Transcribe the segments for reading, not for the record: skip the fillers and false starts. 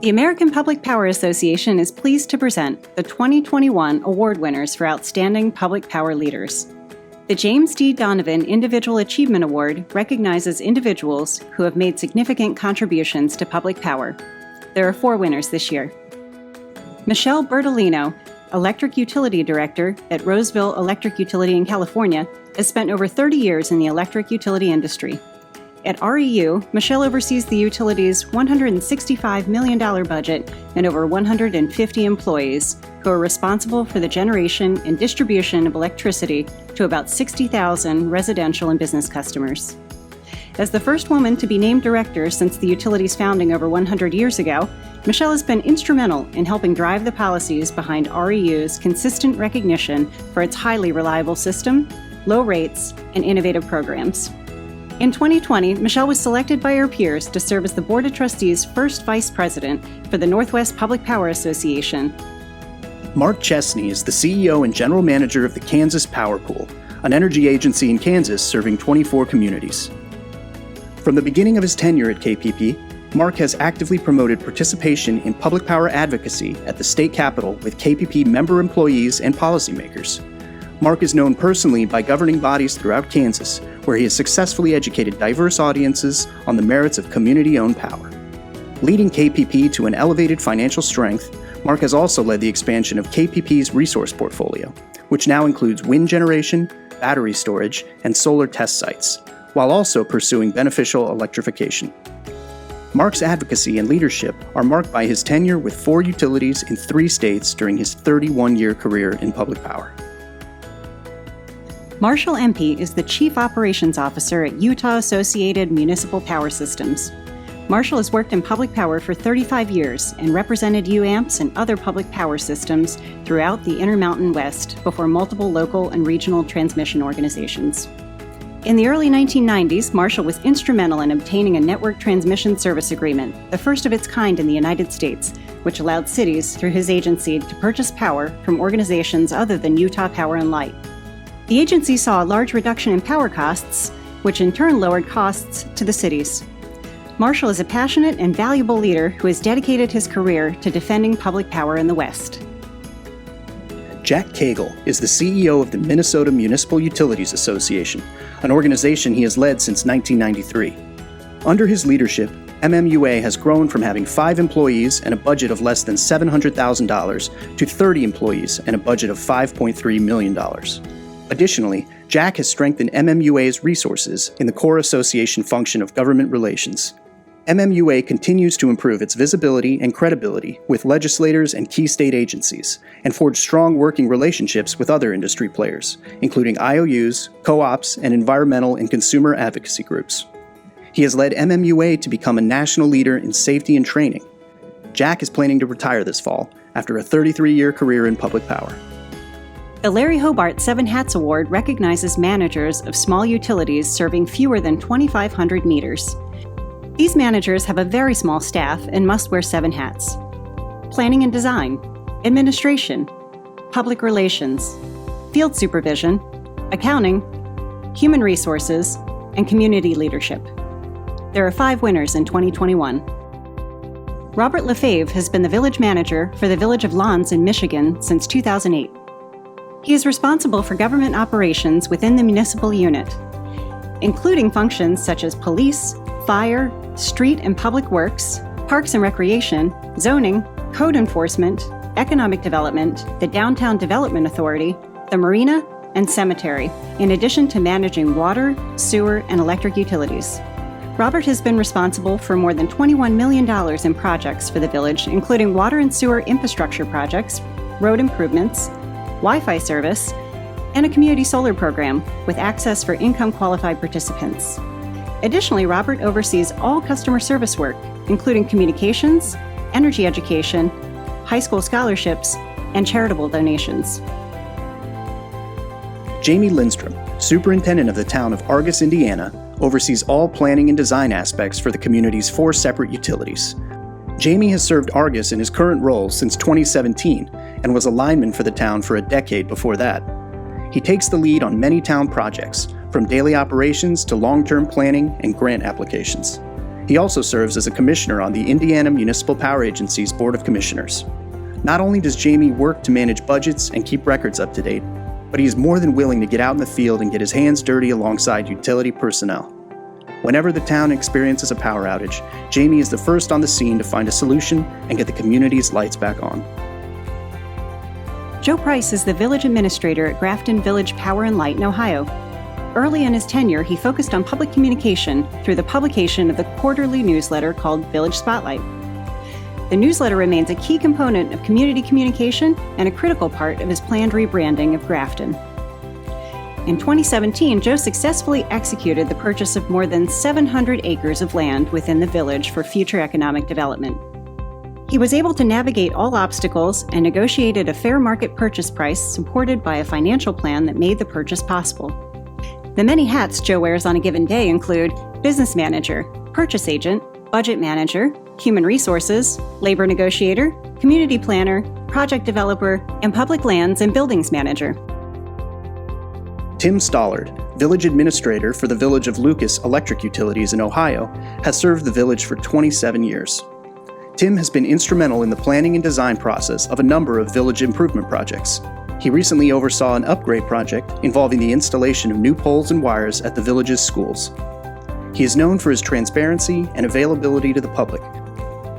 The American Public Power Association is pleased to present the 2021 award winners for Outstanding Public Power Leaders. The James D. Donovan Individual Achievement Award recognizes individuals who have made significant contributions to public power. There are 4 winners this year. Michelle Bertolino, Electric Utility Director at Roseville Electric Utility in California, has spent over 30 years in the electric utility industry. At REU, Michelle oversees the utility's $165 million budget and over 150 employees who are responsible for the generation and distribution of electricity to about 60,000 residential and business customers. As the first woman to be named director since the utility's founding over 100 years ago, Michelle has been instrumental in helping drive the policies behind REU's consistent recognition for its highly reliable system, low rates, and innovative programs. In 2020, Michelle was selected by her peers to serve as the Board of Trustees' first vice president for the Northwest Public Power Association. Mark Chesney is the CEO and general manager of the Kansas Power Pool, an energy agency in Kansas serving 24 communities. From the beginning of his tenure at KPP, Mark has actively promoted participation in public power advocacy at the state capitol with KPP member employees and policymakers. Mark is known personally by governing bodies throughout Kansas, where he has successfully educated diverse audiences on the merits of community-owned power. Leading KPP to an elevated financial strength, Mark has also led the expansion of KPP's resource portfolio, which now includes wind generation, battery storage, and solar test sites, while also pursuing beneficial electrification. Mark's advocacy and leadership are marked by his tenure with 4 utilities in 3 states during his 31-year career in public power. Marshall Empey is the Chief Operations Officer at Utah Associated Municipal Power Systems. Marshall has worked in public power for 35 years and represented UAMPS and other public power systems throughout the Intermountain West before multiple local and regional transmission organizations. In the early 1990s, Marshall was instrumental in obtaining a network transmission service agreement, the first of its kind in the United States, which allowed cities, through his agency, to purchase power from organizations other than Utah Power and Light. The agency saw a large reduction in power costs, which in turn lowered costs to the cities. Marshall is a passionate and valuable leader who has dedicated his career to defending public power in the West. Jack Cagle is the CEO of the Minnesota Municipal Utilities Association, an organization he has led since 1993. Under his leadership, MMUA has grown from having 5 employees and a budget of less than $700,000 to 30 employees and a budget of $5.3 million. Additionally, Jack has strengthened MMUA's resources in the core association function of government relations. MMUA continues to improve its visibility and credibility with legislators and key state agencies, and forge strong working relationships with other industry players, including IOUs, co-ops, and environmental and consumer advocacy groups. He has led MMUA to become a national leader in safety and training. Jack is planning to retire this fall after a 33-year career in public power. The Larry Hobart 7 Hats Award recognizes managers of small utilities serving fewer than 2,500 meters. These managers have a very small staff and must wear 7 hats: planning and design, administration, public relations, field supervision, accounting, human resources, and community leadership. There are 5 winners in 2021. Robert Lefebvre has been the village manager for the village of Lawns in Michigan since 2008. He is responsible for government operations within the municipal unit, including functions such as police, fire, street and public works, parks and recreation, zoning, code enforcement, economic development, the Downtown Development Authority, the marina, and cemetery, in addition to managing water, sewer, and electric utilities. Robert has been responsible for more than $21 million in projects for the village, including water and sewer infrastructure projects, road improvements, Wi-Fi service, and a community solar program with access for income-qualified participants. Additionally, Robert oversees all customer service work, including communications, energy education, high school scholarships, and charitable donations. Jamie Lindstrom, superintendent of the town of Argus, Indiana, oversees all planning and design aspects for the community's 4 separate utilities. Jamie has served Argus in his current role since 2017 and was a lineman for the town for a decade before that. He takes the lead on many town projects, from daily operations to long-term planning and grant applications. He also serves as a commissioner on the Indiana Municipal Power Agency's Board of Commissioners. Not only does Jamie work to manage budgets and keep records up to date, but he is more than willing to get out in the field and get his hands dirty alongside utility personnel. Whenever the town experiences a power outage, Jamie is the first on the scene to find a solution and get the community's lights back on. Joe Price is the village administrator at Grafton Village Power and Light in Ohio. Early in his tenure, he focused on public communication through the publication of the quarterly newsletter called Village Spotlight. The newsletter remains a key component of community communication and a critical part of his planned rebranding of Grafton. In 2017, Joe successfully executed the purchase of more than 700 acres of land within the village for future economic development. He was able to navigate all obstacles and negotiated a fair market purchase price supported by a financial plan that made the purchase possible. The many hats Joe wears on a given day include business manager, purchase agent, budget manager, human resources, labor negotiator, community planner, project developer, and public lands and buildings manager. Tim Stollard, village administrator for the Village of Lucas Electric Utilities in Ohio, has served the village for 27 years. Tim has been instrumental in the planning and design process of a number of village improvement projects. He recently oversaw an upgrade project involving the installation of new poles and wires at the village's schools. He is known for his transparency and availability to the public.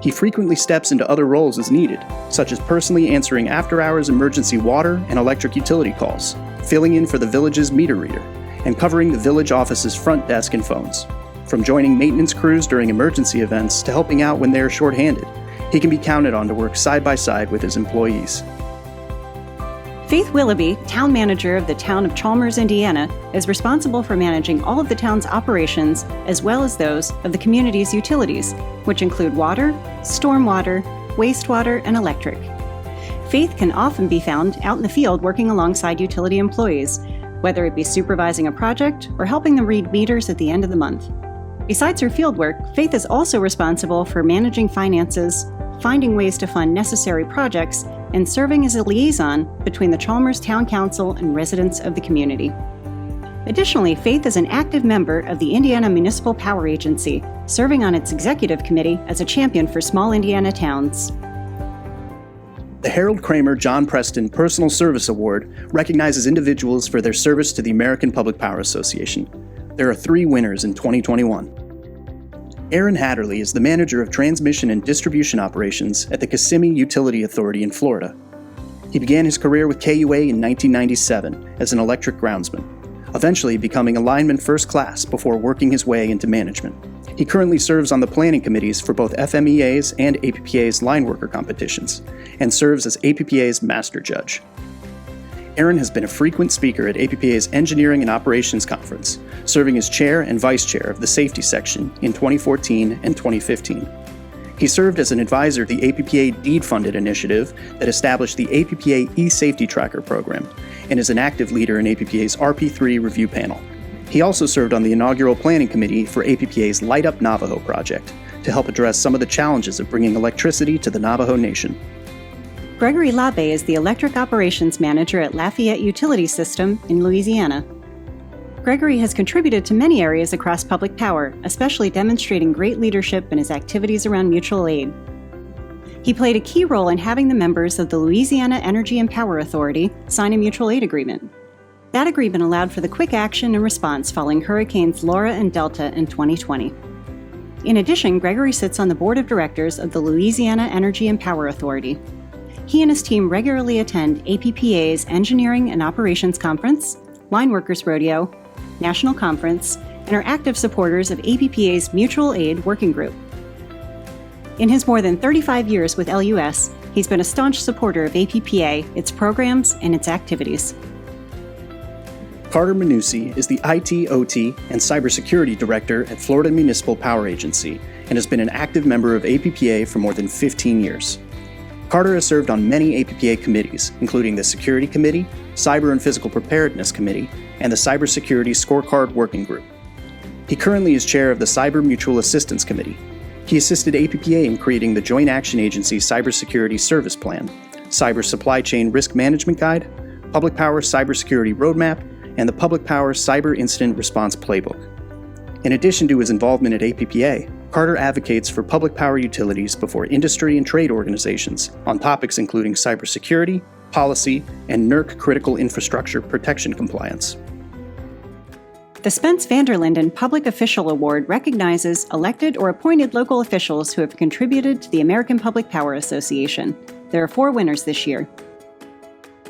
He frequently steps into other roles as needed, such as personally answering after-hours emergency water and electric utility calls, filling in for the village's meter reader, and covering the village office's front desk and phones. From joining maintenance crews during emergency events to helping out when they are shorthanded, he can be counted on to work side by side with his employees. Faith Willoughby, town manager of the town of Chalmers, Indiana, is responsible for managing all of the town's operations as well as those of the community's utilities, which include water, stormwater, wastewater, and electric. Faith can often be found out in the field working alongside utility employees, whether it be supervising a project or helping them read meters at the end of the month. Besides her fieldwork, Faith is also responsible for managing finances, finding ways to fund necessary projects, and serving as a liaison between the Chalmers Town Council and residents of the community. Additionally, Faith is an active member of the Indiana Municipal Power Agency, serving on its executive committee as a champion for small Indiana towns. The Herald Kramer John Preston Personal Service Award recognizes individuals for their service to the American Public Power Association. There are 3 winners in 2021. Aaron Hatterley is the manager of transmission and distribution operations at the Kissimmee Utility Authority in Florida. He began his career with KUA in 1997 as an electric groundsman, eventually becoming a lineman first class before working his way into management. He currently serves on the planning committees for both FMEA's and APPA's line worker competitions, and serves as APPA's master judge. Aaron has been a frequent speaker at APPA's Engineering and Operations Conference, serving as chair and vice chair of the safety section in 2014 and 2015. He served as an advisor to the APPA deed-funded initiative that established the APPA e-Safety Tracker program, and is an active leader in APPA's RP3 review panel. He also served on the inaugural planning committee for APPA's Light Up Navajo project to help address some of the challenges of bringing electricity to the Navajo Nation. Gregory Labbe is the Electric Operations Manager at Lafayette Utility System in Louisiana. Gregory has contributed to many areas across public power, especially demonstrating great leadership in his activities around mutual aid. He played a key role in having the members of the Louisiana Energy and Power Authority sign a mutual aid agreement. That agreement allowed for the quick action and response following Hurricanes Laura and Delta in 2020. In addition, Gregory sits on the board of directors of the Louisiana Energy and Power Authority. He and his team regularly attend APPA's Engineering and Operations Conference, Line Workers Rodeo, National Conference, and are active supporters of APPA's Mutual Aid Working Group. In his more than 35 years with LUS, he's been a staunch supporter of APPA, its programs, and its activities. Carter Manussi is the IT, OT, and Cybersecurity Director at Florida Municipal Power Agency and has been an active member of APPA for more than 15 years. Carter has served on many APPA committees, including the Security Committee, Cyber and Physical Preparedness Committee, and the Cybersecurity Scorecard Working Group. He currently is chair of the Cyber Mutual Assistance Committee. He assisted APPA in creating the Joint Action Agency Cybersecurity Service Plan, Cyber Supply Chain Risk Management Guide, Public Power Cybersecurity Roadmap, and the Public Power Cyber Incident Response Playbook. In addition to his involvement at APPA, Carter advocates for public power utilities before industry and trade organizations on topics including cybersecurity, policy, and NERC critical infrastructure protection compliance. The Spence van der Linden Public Official Award recognizes elected or appointed local officials who have contributed to the American Public Power Association. There are 4 winners this year.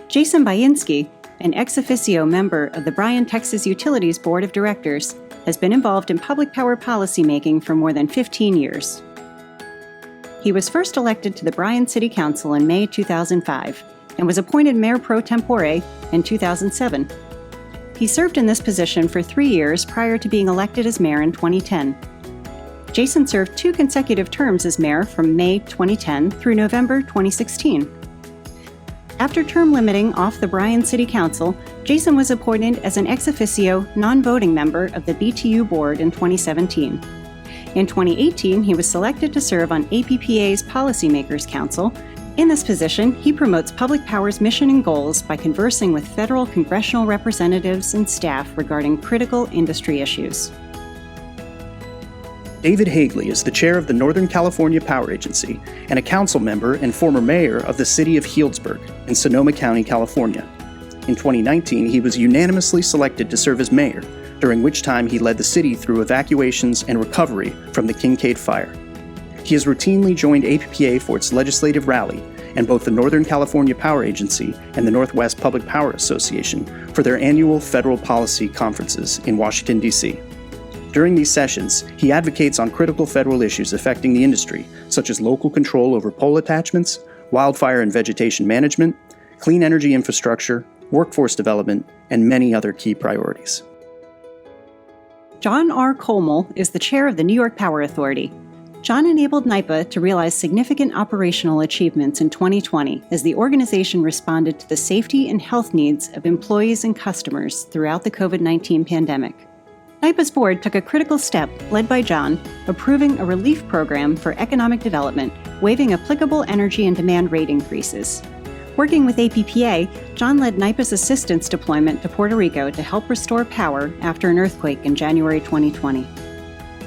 Jason Bainski, an ex officio member of the Bryan, Texas Utilities Board of Directors, has been involved in public power policymaking for more than 15 years. He was first elected to the Bryan City Council in May 2005 and was appointed mayor pro tempore in 2007. He served in this position for 3 years prior to being elected as mayor in 2010. Jason served 2 consecutive terms as mayor from May 2010 through November 2016. After term limiting off the Bryan City Council, Jason was appointed as an ex officio, non-voting member of the BTU board in 2017. In 2018, he was selected to serve on APPA's Policymakers Council. In this position, he promotes public power's mission and goals by conversing with federal congressional representatives and staff regarding critical industry issues. David Hagley is the chair of the Northern California Power Agency and a council member and former mayor of the city of Healdsburg in Sonoma County, California. In 2019, he was unanimously selected to serve as mayor, during which time he led the city through evacuations and recovery from the Kincade Fire. He has routinely joined APPA for its legislative rally and both the Northern California Power Agency and the Northwest Public Power Association for their annual federal policy conferences in Washington, D.C. During these sessions, he advocates on critical federal issues affecting the industry, such as local control over pole attachments, wildfire and vegetation management, clean energy infrastructure, workforce development, and many other key priorities. John R. Colmel is the chair of the New York Power Authority. John enabled NYPA to realize significant operational achievements in 2020 as the organization responded to the safety and health needs of employees and customers throughout the COVID-19 pandemic. NYPA's board took a critical step, led by John, approving a relief program for economic development, waiving applicable energy and demand rate increases. Working with APPA, John led NYPA's assistance deployment to Puerto Rico to help restore power after an earthquake in January 2020.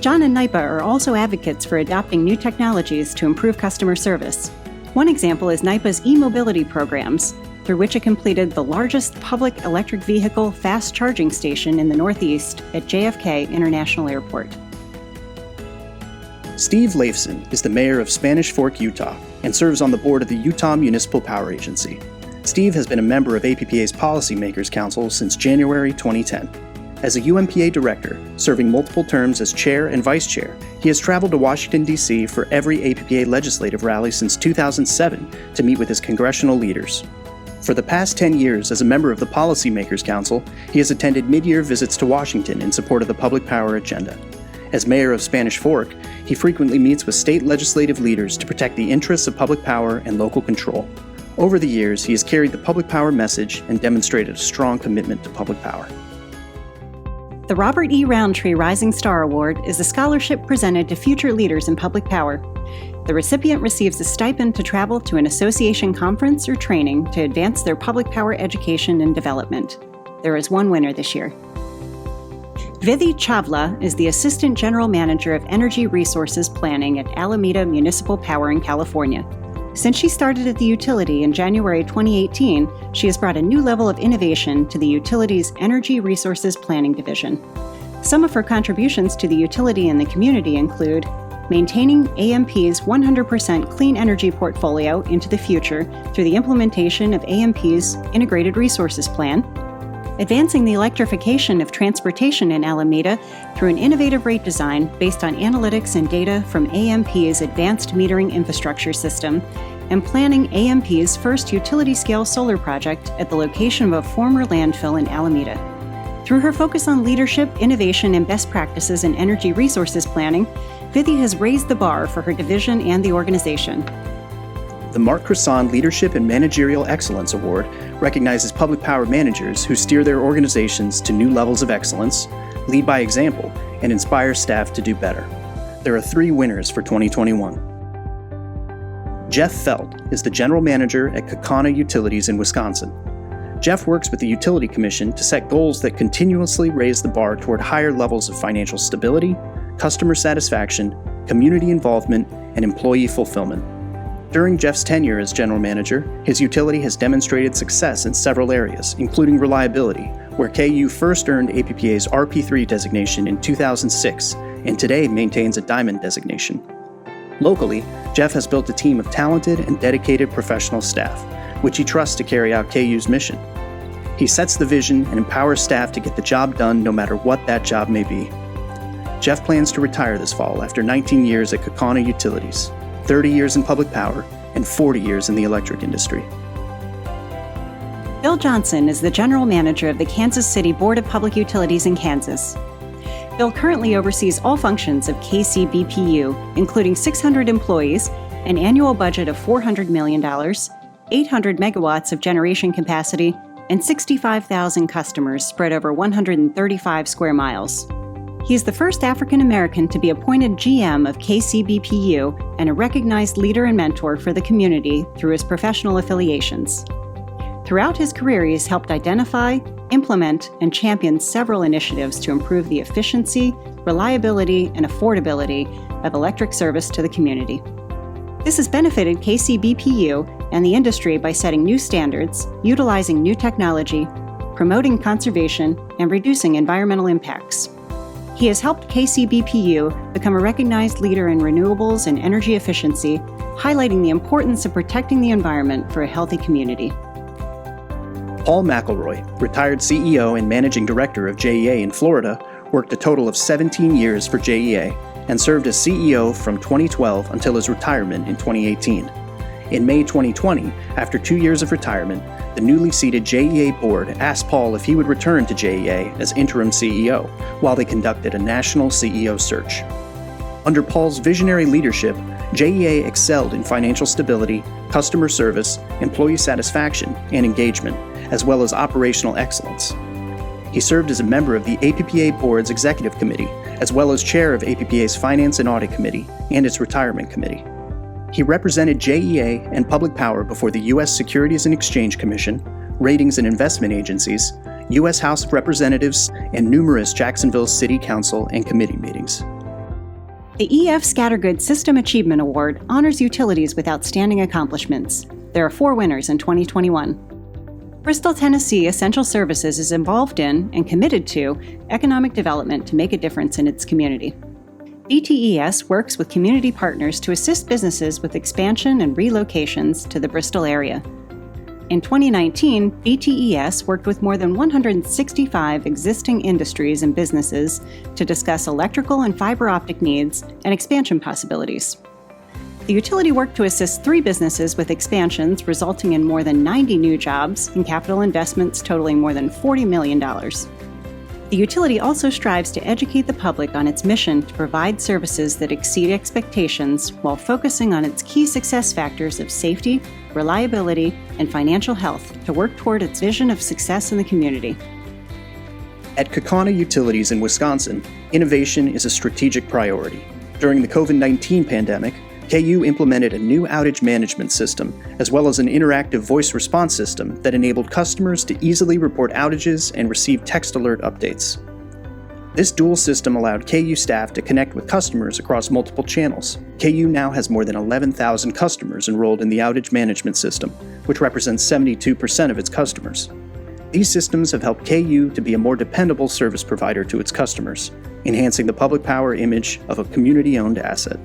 John and NYPA are also advocates for adopting new technologies to improve customer service. One example is NYPA's e-mobility programs, through which it completed the largest public electric vehicle fast charging station in the Northeast at JFK International Airport. Steve Leifson is the mayor of Spanish Fork, Utah, and serves on the board of the Utah Municipal Power Agency. Steve has been a member of APPA's Policymakers Council since January 2010. As a UMPA director, serving multiple terms as chair and vice chair, he has traveled to Washington, D.C. for every APPA legislative rally since 2007 to meet with his congressional leaders. For the past 10 years as a member of the Policymakers Council, he has attended mid-year visits to Washington in support of the public power agenda. As mayor of Spanish Fork, he frequently meets with state legislative leaders to protect the interests of public power and local control. Over the years, he has carried the public power message and demonstrated a strong commitment to public power. The Robert E. Roundtree Rising Star Award is a scholarship presented to future leaders in public power. The recipient receives a stipend to travel to an association conference or training to advance their public power education and development. There is 1 winner this year. Vidhi Chavla is the Assistant General Manager of Energy Resources Planning at Alameda Municipal Power in California. Since she started at the utility in January 2018, she has brought a new level of innovation to the utility's Energy Resources Planning Division. Some of her contributions to the utility and the community include maintaining AMP's 100% clean energy portfolio into the future through the implementation of AMP's Integrated Resources Plan, advancing the electrification of transportation in Alameda through an innovative rate design based on analytics and data from AMP's advanced metering infrastructure system, and planning AMP's first utility-scale solar project at the location of a former landfill in Alameda. Through her focus on leadership, innovation, and best practices in energy resources planning, Vidhi has raised the bar for her division and the organization. The Mark Crosson Leadership and Managerial Excellence Award recognizes public power managers who steer their organizations to new levels of excellence, lead by example, and inspire staff to do better. There are 3 winners for 2021. Jeff Feld is the General Manager at Kaukauna Utilities in Wisconsin. Jeff works with the Utility Commission to set goals that continuously raise the bar toward higher levels of financial stability, customer satisfaction, community involvement, and employee fulfillment. During Jeff's tenure as general manager, his utility has demonstrated success in several areas, including reliability, where KU first earned APPA's RP3 designation in 2006 and today maintains a Diamond designation. Locally, Jeff has built a team of talented and dedicated professional staff, which he trusts to carry out KU's mission. He sets the vision and empowers staff to get the job done no matter what that job may be. Jeff plans to retire this fall after 19 years at Kaukauna Utilities, 30 years in public power, and 40 years in the electric industry. Bill Johnston is the general manager of the Kansas City Board of Public Utilities in Kansas. Bill currently oversees all functions of KCBPU, including 600 employees, an annual budget of $400 million, 800 megawatts of generation capacity, and 65,000 customers spread over 135 square miles. He's the first African American to be appointed GM of KCBPU and a recognized leader and mentor for the community through his professional affiliations. Throughout his career, he has helped identify, implement, and champion several initiatives to improve the efficiency, reliability, and affordability of electric service to the community. This has benefited KCBPU and the industry by setting new standards, utilizing new technology, promoting conservation, and reducing environmental impacts. He has helped KCBPU become a recognized leader in renewables and energy efficiency, highlighting the importance of protecting the environment for a healthy community. Paul McElroy, retired CEO and managing director of JEA in Florida, worked a total of 17 years for JEA and served as CEO from 2012 until his retirement in 2018. In May 2020, after 2 years of retirement, the newly seated JEA board asked Paul if he would return to JEA as interim CEO while they conducted a national CEO search. Under Paul's visionary leadership, JEA excelled in financial stability, customer service, employee satisfaction, and engagement, as well as operational excellence. He served as a member of the APPA Board's Executive Committee, as well as chair of APPA's Finance and Audit Committee and its Retirement Committee. He represented JEA and public power before the U.S. Securities and Exchange Commission, ratings and investment agencies, U.S. House of Representatives, and numerous Jacksonville City Council and committee meetings. The EF Scattergood System Achievement Award honors utilities with outstanding accomplishments. There are 4 winners in 2021. Bristol, Tennessee Essential Services is involved in and committed to economic development to make a difference in its community. BTES works with community partners to assist businesses with expansion and relocations to the Bristol area. In 2019, BTES worked with more than 165 existing industries and businesses to discuss electrical and fiber optic needs and expansion possibilities. The utility worked to assist 3 businesses with expansions, resulting in more than 90 new jobs and capital investments totaling more than $40 million. The utility also strives to educate the public on its mission to provide services that exceed expectations while focusing on its key success factors of safety, reliability, and financial health to work toward its vision of success in the community. At Kaukauna Utilities in Wisconsin, innovation is a strategic priority. During the COVID-19 pandemic, KU implemented a new outage management system, as well as an interactive voice response system that enabled customers to easily report outages and receive text alert updates. This dual system allowed KU staff to connect with customers across multiple channels. KU now has more than 11,000 customers enrolled in the outage management system, which represents 72% of its customers. These systems have helped KU to be a more dependable service provider to its customers, enhancing the public power image of a community-owned asset.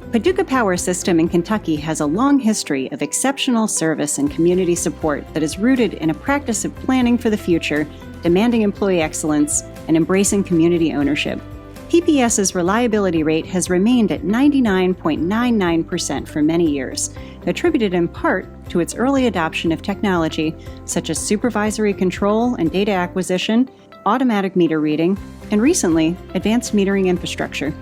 Paducah Power System in Kentucky has a long history of exceptional service and community support that is rooted in a practice of planning for the future, demanding employee excellence, and embracing community ownership. PPS's reliability rate has remained at 99.99% for many years, attributed in part to its early adoption of technology such as supervisory control and data acquisition, automatic meter reading, and recently, advanced metering infrastructure.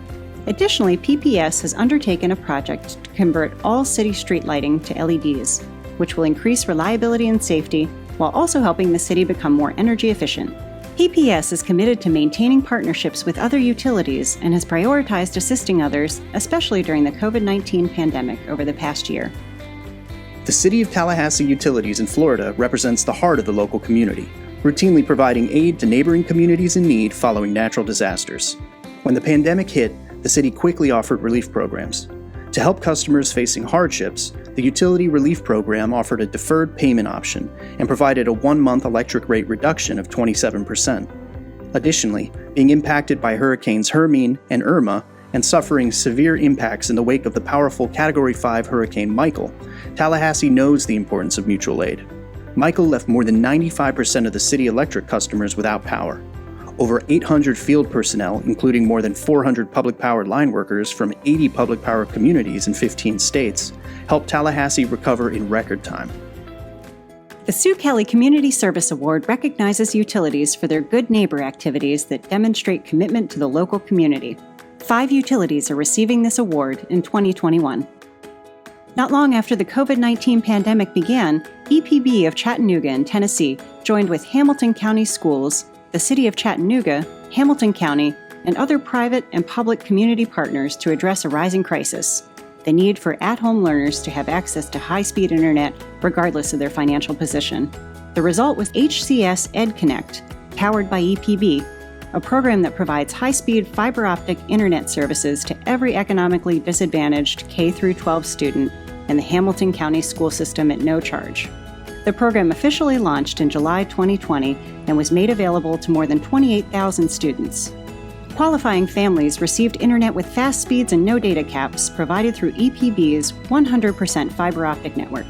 Additionally, PPS has undertaken a project to convert all city street lighting to LEDs, which will increase reliability and safety while also helping the city become more energy efficient. PPS is committed to maintaining partnerships with other utilities and has prioritized assisting others, especially during the COVID-19 pandemic over the past year. The City of Tallahassee Utilities in Florida represents the heart of the local community, routinely providing aid to neighboring communities in need following natural disasters. When the pandemic hit, the city quickly offered relief programs. To help customers facing hardships, the Utility Relief Program offered a deferred payment option and provided a 1-month electric rate reduction of 27%. Additionally, being impacted by Hurricanes Hermine and Irma and suffering severe impacts in the wake of the powerful Category 5 Hurricane Michael, Tallahassee knows the importance of mutual aid. Michael left more than 95% of the city electric customers without power. Over 800 field personnel, including more than 400 public power line workers from 80 public power communities in 15 states, helped Tallahassee recover in record time. The Sue Kelly Community Service Award recognizes utilities for their good neighbor activities that demonstrate commitment to the local community. 5 utilities are receiving this award in 2021. Not long after the COVID-19 pandemic began, EPB of Chattanooga in Tennessee joined with Hamilton County Schools, the City of Chattanooga, Hamilton County, and other private and public community partners to address a rising crisis: the need for at-home learners to have access to high-speed internet regardless of their financial position. The result was HCS EdConnect, powered by EPB, a program that provides high-speed fiber optic internet services to every economically disadvantaged K-12 student in the Hamilton County school system at no charge. The program officially launched in July 2020 and was made available to more than 28,000 students. Qualifying families received internet with fast speeds and no data caps provided through EPB's 100% fiber optic network.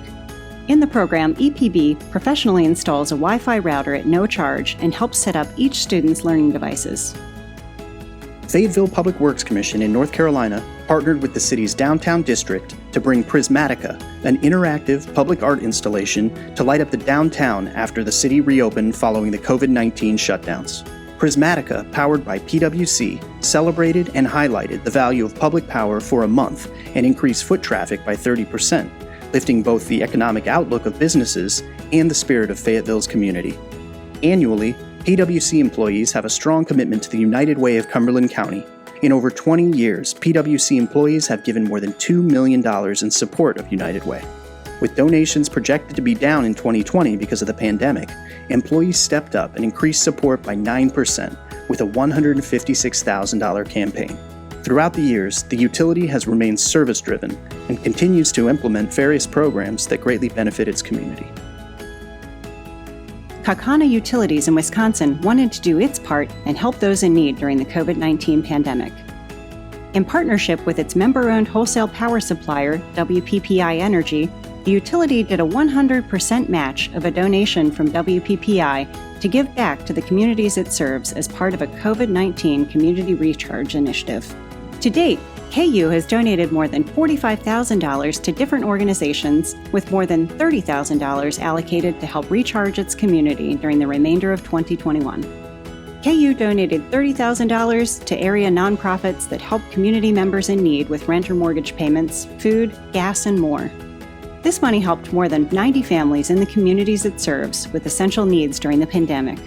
In the program, EPB professionally installs a Wi-Fi router at no charge and helps set up each student's learning devices. Fayetteville Public Works Commission in North Carolina partnered with the city's downtown district to bring Prismatica, an interactive public art installation, to light up the downtown after the city reopened following the COVID-19 shutdowns. Prismatica, powered by PwC, celebrated and highlighted the value of public power for a month and increased foot traffic by 30%, lifting both the economic outlook of businesses and the spirit of Fayetteville's community. Annually, PwC employees have a strong commitment to the United Way of Cumberland County. In over 20 years, PwC employees have given more than $2 million in support of United Way. With donations projected to be down in 2020 because of the pandemic, employees stepped up and increased support by 9% with a $156,000 campaign. Throughout the years, the utility has remained service-driven and continues to implement various programs that greatly benefit its community. Kaukauna Utilities in Wisconsin wanted to do its part and help those in need during the COVID-19 pandemic. In partnership with its member-owned wholesale power supplier, WPPI Energy, the utility did a 100% match of a donation from WPPI to give back to the communities it serves as part of a COVID-19 Community Recharge initiative. To date, KU has donated more than $45,000 to different organizations, with more than $30,000 allocated to help recharge its community during the remainder of 2021. KU donated $30,000 to area nonprofits that help community members in need with rent or mortgage payments, food, gas, and more. This money helped more than 90 families in the communities it serves with essential needs during the pandemic.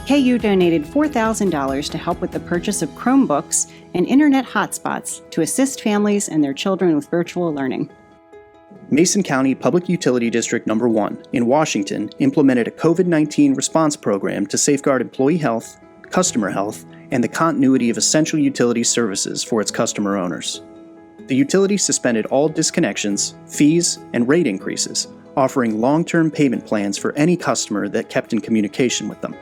KU donated $4,000 to help with the purchase of Chromebooks and internet hotspots to assist families and their children with virtual learning. Mason County Public Utility District No. 1 in Washington implemented a COVID-19 response program to safeguard employee health, customer health, and the continuity of essential utility services for its customer owners. The utility suspended all disconnections, fees, and rate increases, offering long-term payment plans for any customer that kept in communication with them.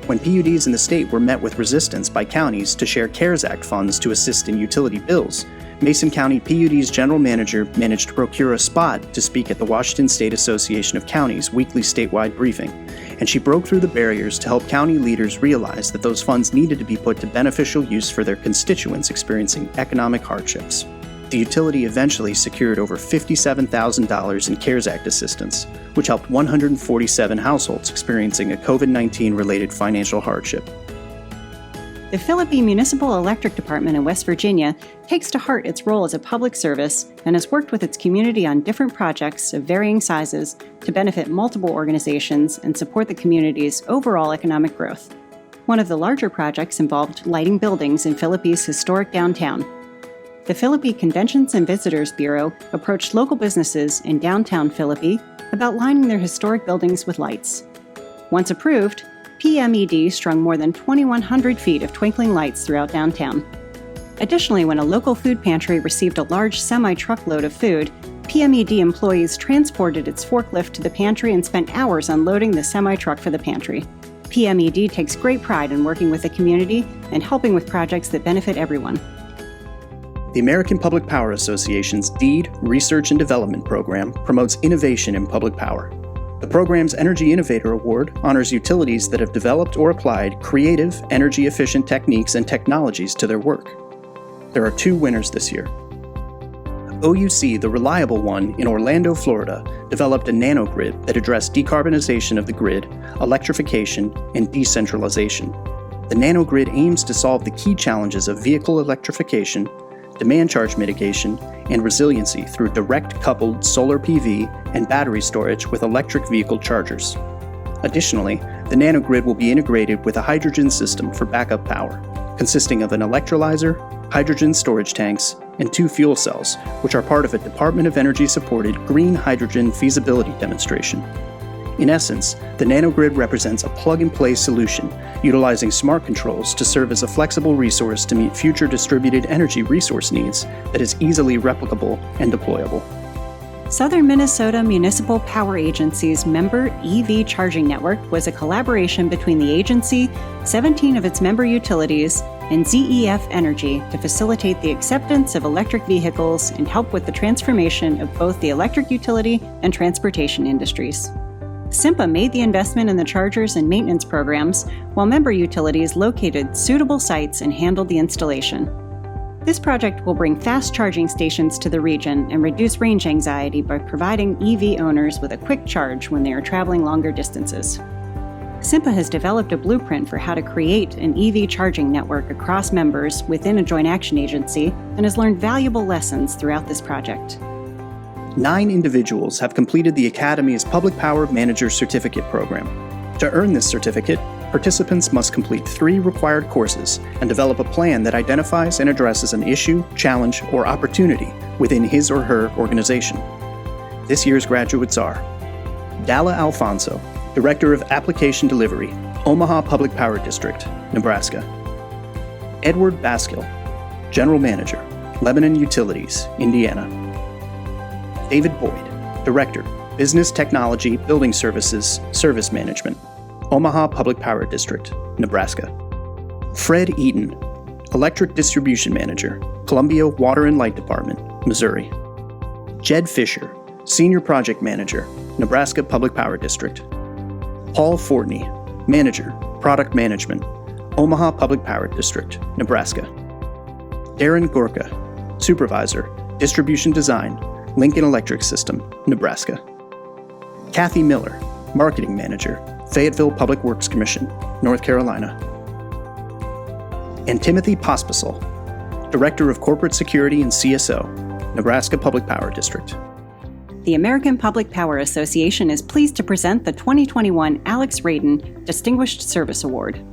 When PUDs in the state were met with resistance by counties to share CARES Act funds to assist in utility bills, Mason County PUD's general manager managed to procure a spot to speak at the Washington State Association of Counties weekly statewide briefing, and she broke through the barriers to help county leaders realize that those funds needed to be put to beneficial use for their constituents experiencing economic hardships. The utility eventually secured over $57,000 in CARES Act assistance, which helped 147 households experiencing a COVID-19 related financial hardship. The Philippi Municipal Electric Department in West Virginia takes to heart its role as a public service and has worked with its community on different projects of varying sizes to benefit multiple organizations and support the community's overall economic growth. One of the larger projects involved lighting buildings in Philippi's historic downtown. The Philippi Conventions and Visitors Bureau approached local businesses in downtown Philippi about lining their historic buildings with lights. Once approved, PMED strung more than 2,100 feet of twinkling lights throughout downtown. Additionally, when a local food pantry received a large semi-truckload of food, PMED employees transported its forklift to the pantry and spent hours unloading the semi-truck for the pantry. PMED takes great pride in working with the community and helping with projects that benefit everyone. The American Public Power Association's DEED Research and Development Program promotes innovation in public power. The program's Energy Innovator Award honors utilities that have developed or applied creative, energy-efficient techniques and technologies to their work. There are 2 winners this year. OUC, the Reliable One in Orlando, Florida, developed a nanogrid that addressed decarbonization of the grid, electrification, and decentralization. The nanogrid aims to solve the key challenges of vehicle electrification, demand charge mitigation, and resiliency through direct-coupled solar PV and battery storage with electric vehicle chargers. Additionally, the nanogrid will be integrated with a hydrogen system for backup power, consisting of an electrolyzer, hydrogen storage tanks, and 2 fuel cells, which are part of a Department of Energy-supported green hydrogen feasibility demonstration. In essence, the nanogrid represents a plug-and-play solution, utilizing smart controls to serve as a flexible resource to meet future distributed energy resource needs that is easily replicable and deployable. Southern Minnesota Municipal Power Agency's member EV charging network was a collaboration between the agency, 17 of its member utilities, and ZEF Energy to facilitate the acceptance of electric vehicles and help with the transformation of both the electric utility and transportation industries. SIMPA made the investment in the chargers and maintenance programs, while member utilities located suitable sites and handled the installation. This project will bring fast charging stations to the region and reduce range anxiety by providing EV owners with a quick charge when they are traveling longer distances. SIMPA has developed a blueprint for how to create an EV charging network across members within a joint action agency and has learned valuable lessons throughout this project. 9 individuals have completed the Academy's Public Power Manager Certificate program. To earn this certificate, participants must complete 3 required courses and develop a plan that identifies and addresses an issue, challenge, or opportunity within his or her organization. This year's graduates are Dalla Alfonso, Director of Application Delivery, Omaha Public Power District, Nebraska. Edward Baskill, General Manager, Lebanon Utilities, Indiana. David Boyd, Director, Business Technology Building Services, Service Management, Omaha Public Power District, Nebraska. Fred Eaton, Electric Distribution Manager, Columbia Water and Light Department, Missouri. Jed Fisher, Senior Project Manager, Nebraska Public Power District. Paul Fortney, Manager, Product Management, Omaha Public Power District, Nebraska. Darren Gorka, Supervisor, Distribution Design, Lincoln Electric System, Nebraska. Kathy Miller, Marketing Manager, Fayetteville Public Works Commission, North Carolina. And Timothy Pospisil, Director of Corporate Security and CSO, Nebraska Public Power District. The American Public Power Association is pleased to present the 2021 Alex Radin Distinguished Service Award.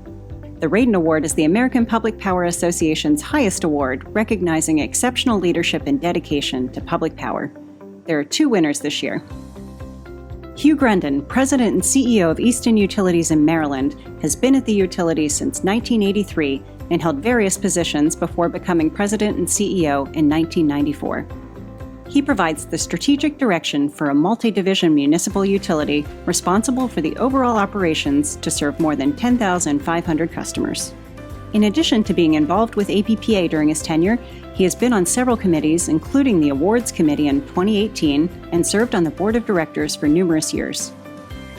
The Radin Award is the American Public Power Association's highest award, recognizing exceptional leadership and dedication to public power. There are 2 winners this year. Hugh Grundon, President and CEO of Easton Utilities in Maryland, has been at the utility since 1983 and held various positions before becoming President and CEO in 1994. He provides the strategic direction for a multi-division municipal utility responsible for the overall operations to serve more than 10,500 customers. In addition to being involved with APPA during his tenure, he has been on several committees, including the Awards Committee in 2018, and served on the Board of Directors for numerous years.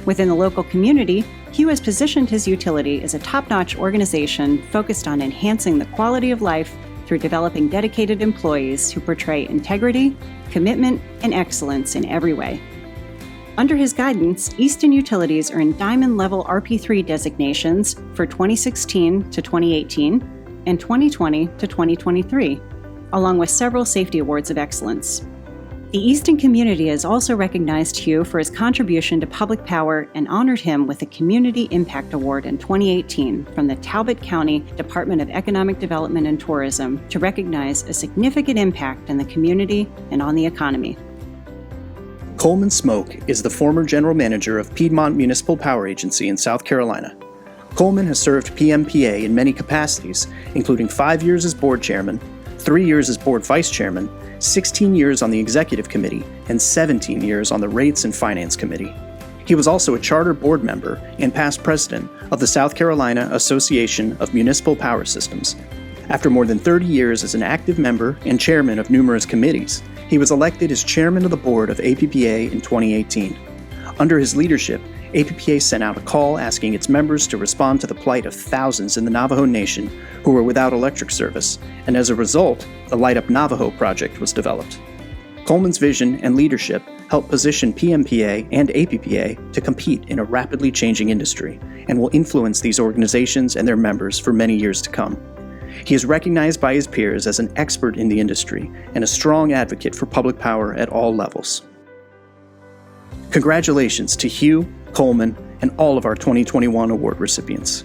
Within the local community, Hugh has positioned his utility as a top-notch organization focused on enhancing the quality of life through developing dedicated employees who portray integrity, commitment, and excellence in every way. Under his guidance, Easton Utilities earned Diamond-level RP3 designations for 2016 to 2018 and 2020 to 2023, along with several safety awards of excellence. The Easton community has also recognized Hugh for his contribution to public power and honored him with the Community Impact Award in 2018 from the Talbot County Department of Economic Development and Tourism to recognize a significant impact in the community and on the economy. Coleman Smoke is the former General Manager of Piedmont Municipal Power Agency in South Carolina. Coleman has served PMPA in many capacities, including 5 years as Board Chairman, 3 years as board vice chairman, 16 years on the executive committee, and 17 years on the Rates and Finance Committee. He was also a charter board member and past president of the South Carolina Association of Municipal Power Systems. After more than 30 years as an active member and chairman of numerous committees, he was elected as chairman of the board of APPA in 2018. Under his leadership, APPA sent out a call asking its members to respond to the plight of thousands in the Navajo Nation who were without electric service, and as a result, the Light Up Navajo project was developed. Coleman's vision and leadership helped position PMPA and APPA to compete in a rapidly changing industry and will influence these organizations and their members for many years to come. He is recognized by his peers as an expert in the industry and a strong advocate for public power at all levels. Congratulations to Hugh, Coleman, and all of our 2021 award recipients.